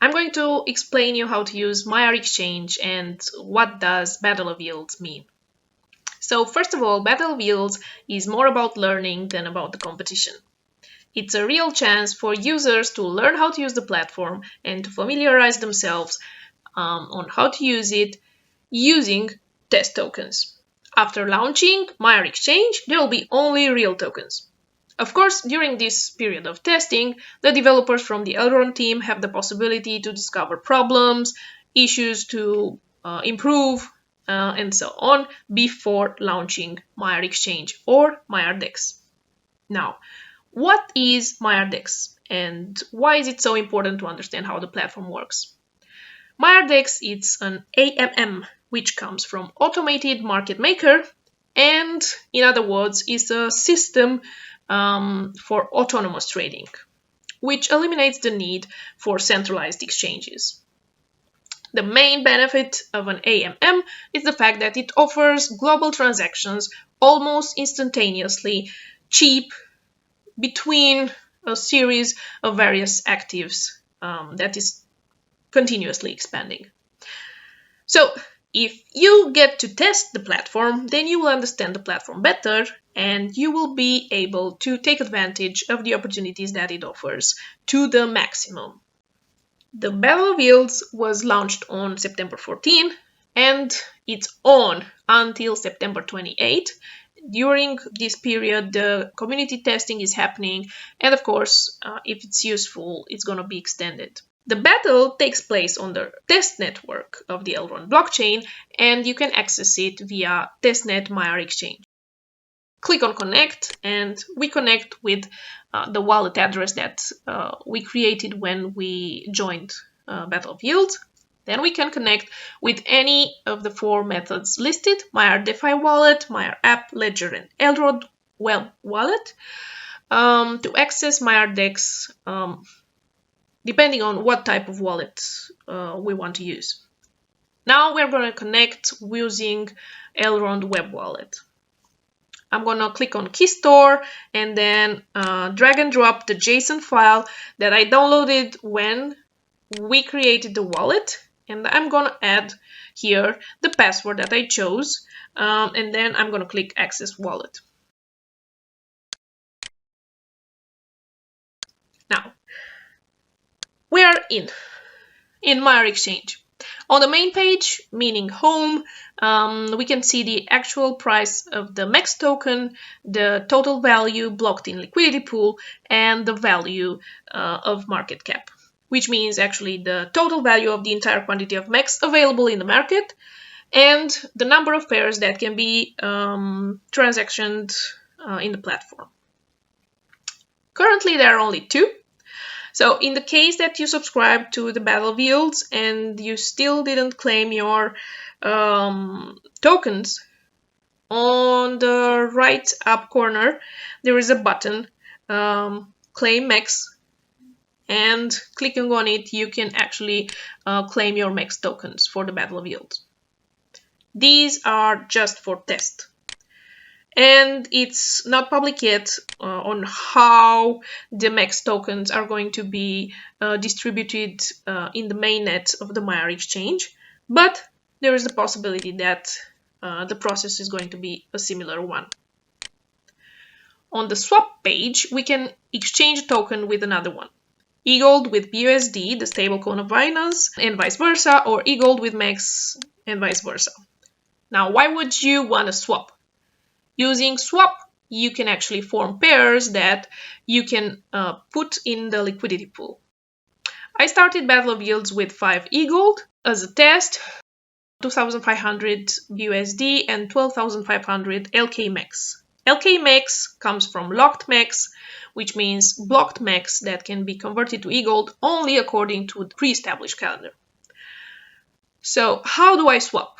I'm going to explain you how to use Maiar Exchange and what does Battle of Yields mean. So first of all, Battle of Yields is more about learning than about the competition. It's a real chance for users to learn how to use the platform and to familiarize themselves on how to use it using test tokens. After launching Maiar Exchange, there will be only real tokens. Of course, during this period of testing, the developers from the Elrond team have the possibility to discover problems, issues to improve, and so on before launching Maiar Exchange or Maiar DEX. Now, what is Maiar DEX and why is it so important to understand how the platform works? Maiar DEX is an AMM, which comes from Automated Market Maker, and in other words, is a system for autonomous trading, which eliminates the need for centralized exchanges. The main benefit of an AMM is the fact that it offers global transactions almost instantaneously, cheap, between a series of various actives that is continuously expanding. So if you get to test the platform, then you will understand the platform better and you will be able to take advantage of the opportunities that it offers to the maximum. The Battle of Yields was launched on September 14 and it's on until September 28. During this period, the community testing is happening, and of course, if it's useful, it's going to be extended. The battle takes place on the test network of the Elrond blockchain, and you can access it via testnet Maiar Exchange. Click on Connect, and we connect with the wallet address that we created when we joined Battle of Yields. Then we can connect with any of the four methods listed: Maiar DeFi wallet, Maiar app, Ledger, and Elrond web wallet to access Maiar DEX, depending on what type of wallet we want to use. Now we're going to connect using Elrond web wallet. I'm going to click on Key Store and then drag and drop the JSON file that I downloaded when we created the wallet. And I'm going to add here the password that I chose. And then I'm going to click Access Wallet. Now, we are in Mair Exchange. On the main page, meaning home, we can see the actual price of the MEX token, the total value blocked in liquidity pool, and the value of market cap, which means actually the total value of the entire quantity of MEX available in the market and the number of pairs that can be transactioned in the platform. Currently, there are only 2. So in the case that you subscribe to the Battle of Yields and you still didn't claim your tokens, on the right up corner, there is a button, Claim MEX, and clicking on it, you can actually claim your MEX tokens for the Battle of Yields. These are just for test. And it's not public yet on how the MEX tokens are going to be distributed in the mainnet of the Maiar Exchange, but there is the possibility that the process is going to be a similar one. On the swap page, we can exchange a token with another one. eGold with BUSD, the stablecoin of Binance, and vice versa, or eGold with MEX and vice versa. Now, why would you want to swap? Using swap, you can actually form pairs that you can put in the liquidity pool. I started Battle of Yields with 5 eGold as a test, 2,500 BUSD and 12,500 LK MEX. LK MEX comes from locked MEX, which means blocked MEX that can be converted to eGold only according to the pre-established calendar. So how do I swap?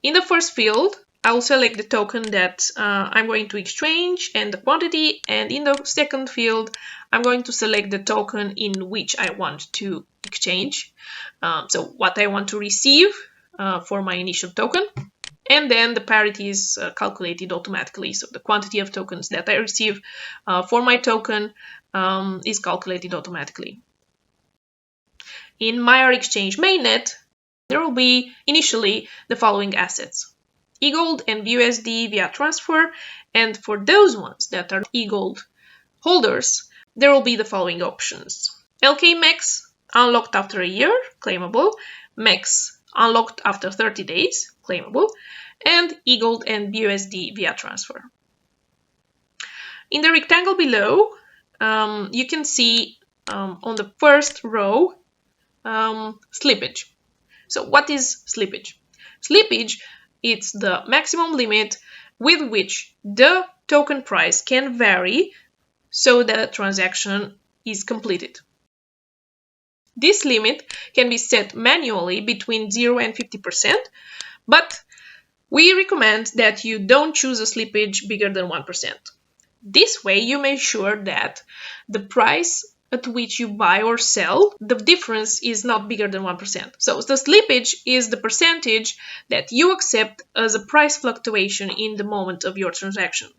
In the first field, I will select the token that I'm going to exchange and the quantity, and in the second field, I'm going to select the token in which I want to exchange. So what I want to receive for my initial token, and then the parity is calculated automatically. So the quantity of tokens that I receive for my token is calculated automatically. in Maiar Exchange mainnet, there will be initially the following assets: eGold and BUSD via transfer, and for those ones that are eGold holders, there will be the following options: LK Max, unlocked after a year, claimable; Max, unlocked after 30 days, claimable; and eGold and BUSD via transfer. In the rectangle below, you can see on the first row slippage. So what is slippage? Slippage is the maximum limit with which the token price can vary so the transaction is completed. This limit can be set manually between 0 and 50%, but we recommend that you don't choose a slippage bigger than 1%. This way you make sure that the price at which you buy or sell, the difference is not bigger than 1%. So the slippage is the percentage that you accept as a price fluctuation in the moment of your transaction.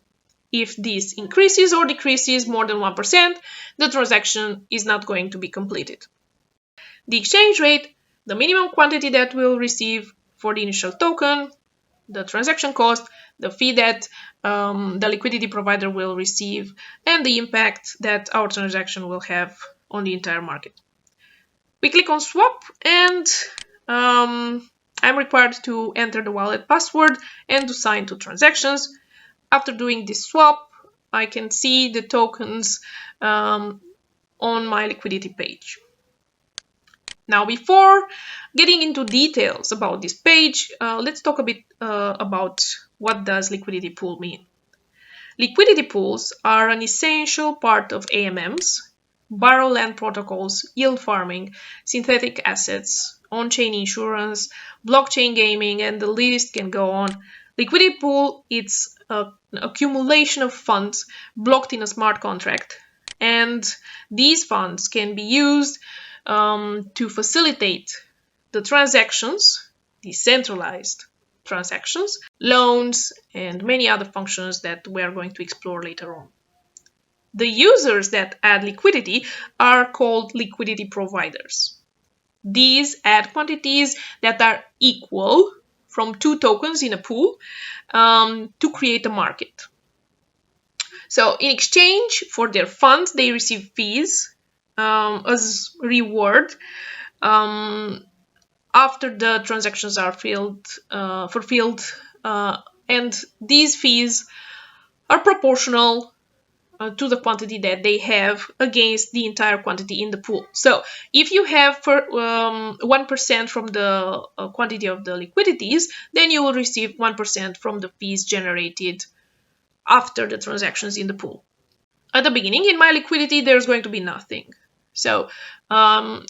If this increases or decreases more than 1%, the transaction is not going to be completed. The exchange rate, the minimum quantity that we'll receive for the initial token, the transaction cost, the fee that the liquidity provider will receive, and the impact that our transaction will have on the entire market. We click on swap, and I'm required to enter the wallet password and to sign to transactions. After doing this swap, I can see the tokens on my liquidity page. Now, before getting into details about this page, let's talk a bit about what does liquidity pool mean. Liquidity pools are an essential part of AMMs, borrow lend protocols, yield farming, synthetic assets, on-chain insurance, blockchain gaming, and the list can go on. Liquidity pool is an accumulation of funds blocked in a smart contract, and these funds can be used to facilitate the transactions, decentralized transactions, loans, and many other functions that we are going to explore later on. The users that add liquidity are called liquidity providers. These add quantities that are equal from two tokens in a pool to create a market. So in exchange for their funds, they receive fees as reward after the transactions are fulfilled, and these fees are proportional to the quantity that they have against the entire quantity in the pool. So if you have 1% from the quantity of the liquidities, then you will receive 1% from the fees generated after the transactions in the pool. At the beginning, in my liquidity, there's going to be nothing. So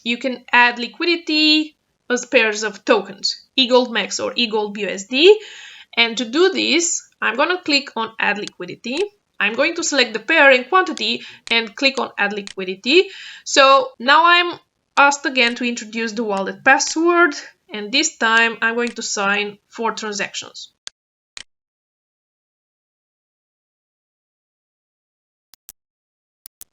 you can add liquidity as pairs of tokens, eGold Max or eGold BUSD. And to do this, I'm going to click on Add Liquidity. I'm going to select the pair and quantity and click on Add Liquidity. So now I'm asked again to introduce the wallet password, and this time I'm going to sign 4 transactions.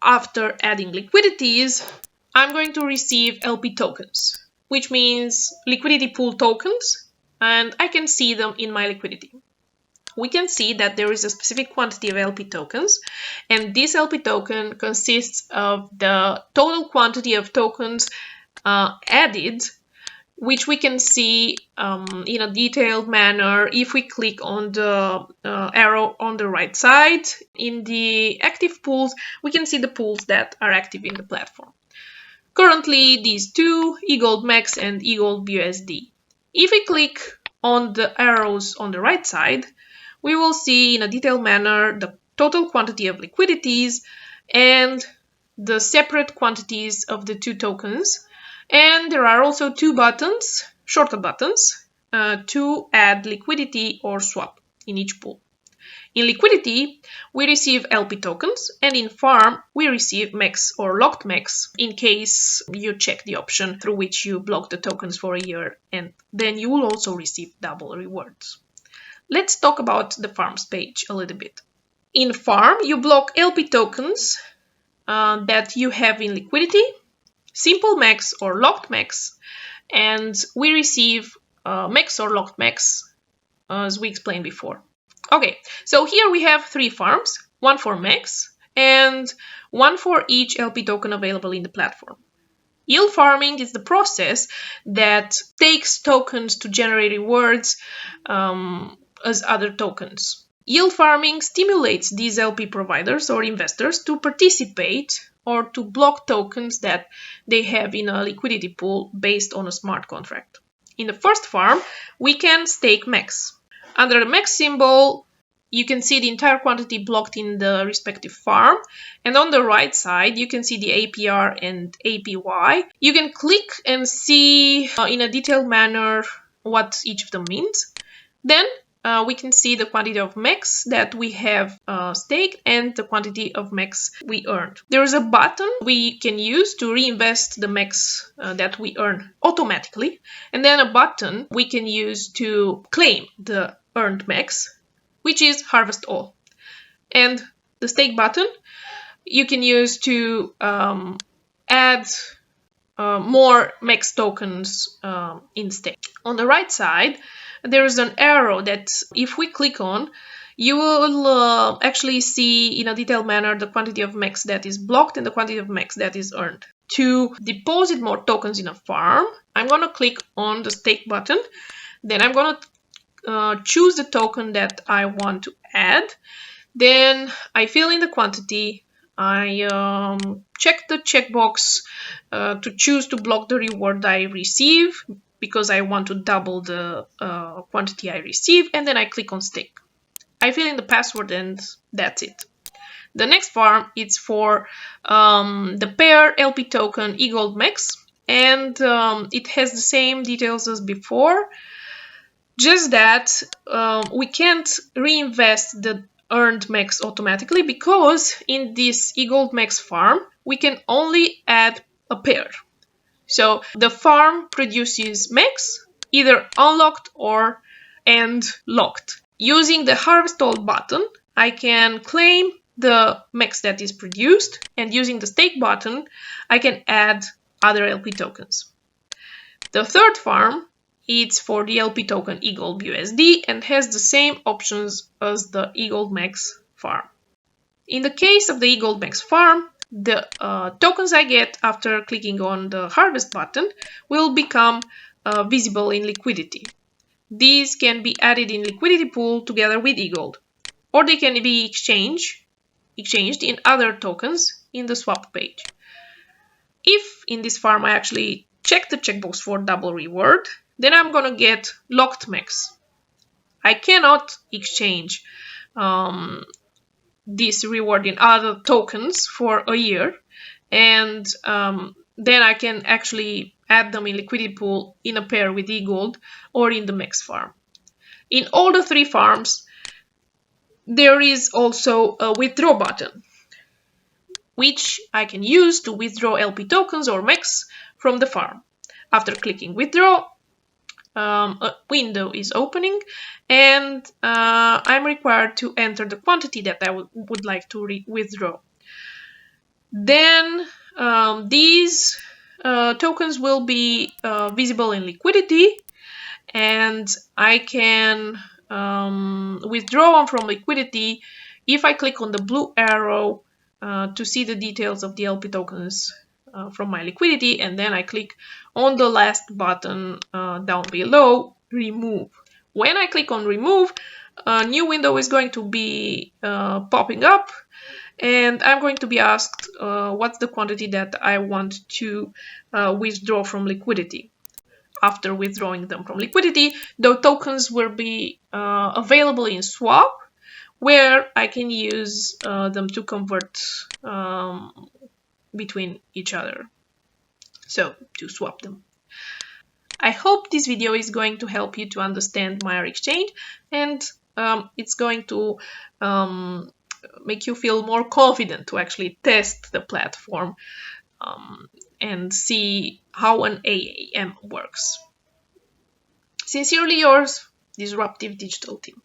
After adding liquidities, I'm going to receive LP tokens, which means liquidity pool tokens, and I can see them in my liquidity. We can see that there is a specific quantity of LP tokens, and this LP token consists of the total quantity of tokens added, which we can see in a detailed manner if we click on the arrow on the right side. In the active pools, we can see the pools that are active in the platform. Currently, these two, eGold Max and eGold BUSD. If we click on the arrows on the right side, we will see in a detailed manner the total quantity of liquidities and the separate quantities of the two tokens. And there are also 2 buttons, shortcut buttons, to add liquidity or swap in each pool. In liquidity, we receive LP tokens, and in farm, we receive max or locked max in case you check the option through which you block the tokens for a year, and then you will also receive double rewards. Let's talk about the farms page a little bit. In farm, you block LP tokens that you have in liquidity. simple MEX or locked MEX, and we receive MEX or locked MEX, as we explained before. Okay, so here we have 3 farms, one for MEX and one for each LP token available in the platform. Yield farming is the process that takes tokens to generate rewards as other tokens. Yield farming stimulates these LP providers or investors to participate or to block tokens that they have in a liquidity pool based on a smart contract. In the first farm, we can stake MEX. Under the MEX symbol, you can see the entire quantity blocked in the respective farm, and on the right side you can see the APR and APY. You can click and see in a detailed manner what each of them means. Then we can see the quantity of MEX that we have staked and the quantity of MEX we earned. There is a button we can use to reinvest the MEX that we earn automatically, and then a button we can use to claim the earned MEX, which is harvest all. And the stake button you can use to add more MEX tokens in stake. On the right side, there is an arrow that if we click on, you will actually see in a detailed manner the quantity of MEX that is blocked and the quantity of MEX that is earned. To deposit more tokens in a farm, I'm going to click on the stake button. Then I'm going to choose the token that I want to add. Then I fill in the quantity. I check the checkbox to choose to block the reward I receive because I want to double the quantity I receive, and then I click on stake. I fill in the password and that's it. The next farm is for the pair LP token eGold MEX, and it has the same details as before, just that we can't reinvest the earned MEX automatically because in this eGold MEX farm we can only add a pair. So the farm produces MEX either unlocked or and locked. Using the harvest all button, I can claim the MEX that is produced, and using the stake button, I can add other LP tokens. The third farm, it's for the LP token eGold USD and has the same options as the eGold MEX farm. In the case of the eGold MEX farm, the tokens I get after clicking on the harvest button will become visible in liquidity. These can be added in liquidity pool together with eGold, or they can be exchanged in other tokens in the swap page. If in this farm I actually check the checkbox for double reward, then I'm gonna get locked MEX. I cannot exchange this reward in other tokens for a year, and then I can actually add them in liquidity pool in a pair with eGold or in the MEX farm. In all the 3 farms, there is also a withdraw button, which I can use to withdraw LP tokens or MEX from the farm. After clicking withdraw, a window is opening, and I'm required to enter the quantity that I would like to withdraw. Then these tokens will be visible in liquidity, and I can withdraw them from liquidity if I click on the blue arrow to see the details of the LP tokens from my liquidity, and then I click on the last button down below, remove. When I click on remove, a new window is going to be popping up, and I'm going to be asked what's the quantity that I want to withdraw from liquidity. After withdrawing them from liquidity, the tokens will be available in swap, where I can use them to convert between each other, so to swap them. I hope this video is going to help you to understand Maiar Exchange, and it's going to make you feel more confident to actually test the platform and see how an AAM works. Sincerely yours, Disruptive Digital Team.